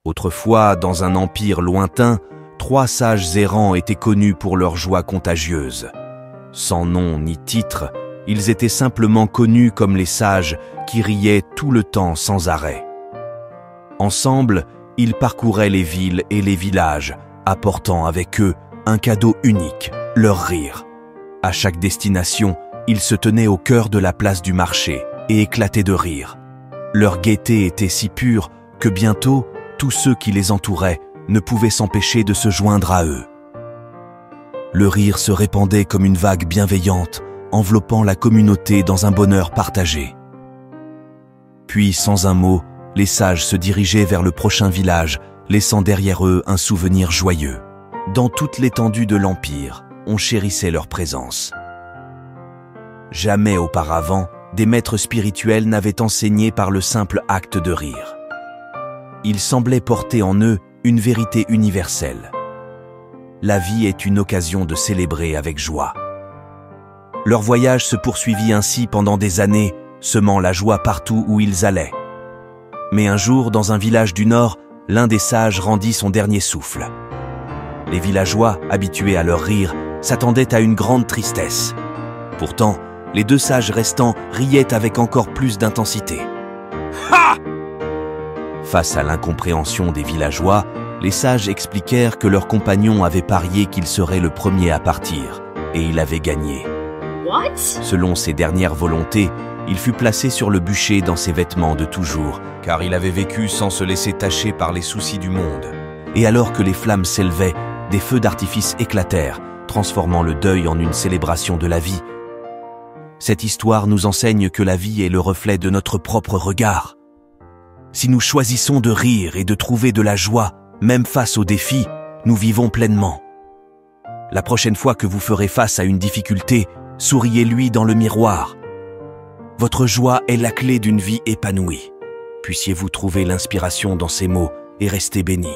Autrefois, dans un empire lointain, 3 sages errants étaient connus pour leur joie contagieuse. Sans nom ni titre, ils étaient simplement connus comme les sages qui riaient tout le temps sans arrêt. Ensemble, ils parcouraient les villes et les villages, apportant avec eux un cadeau unique, leur rire. À chaque destination, ils se tenaient au cœur de la place du marché et éclataient de rire. Leur gaieté était si pure que bientôt, tous ceux qui les entouraient ne pouvaient s'empêcher de se joindre à eux. Le rire se répandait comme une vague bienveillante, enveloppant la communauté dans un bonheur partagé. Puis, sans un mot, les sages se dirigeaient vers le prochain village, laissant derrière eux un souvenir joyeux. Dans toute l'étendue de l'Empire, on chérissait leur présence. Jamais auparavant, des maîtres spirituels n'avaient enseigné par le simple acte de rire. Ils semblaient porter en eux une vérité universelle. La vie est une occasion de célébrer avec joie. Leur voyage se poursuivit ainsi pendant des années, semant la joie partout où ils allaient. Mais un jour, dans un village du Nord, l'un des sages rendit son dernier souffle. Les villageois, habitués à leur rire, s'attendaient à une grande tristesse. Pourtant, les 2 sages restants riaient avec encore plus d'intensité. Ha! Face à l'incompréhension des villageois, les sages expliquèrent que leur compagnon avait parié qu'il serait le premier à partir, et il avait gagné. What? Selon ses dernières volontés, il fut placé sur le bûcher dans ses vêtements de toujours, car il avait vécu sans se laisser tacher par les soucis du monde. Et alors que les flammes s'élevaient, des feux d'artifice éclatèrent, transformant le deuil en une célébration de la vie. Cette histoire nous enseigne que la vie est le reflet de notre propre regard. Si nous choisissons de rire et de trouver de la joie, même face aux défis, nous vivons pleinement. La prochaine fois que vous ferez face à une difficulté, souriez-lui dans le miroir. Votre joie est la clé d'une vie épanouie. Puissiez-vous trouver l'inspiration dans ces mots et rester bénis.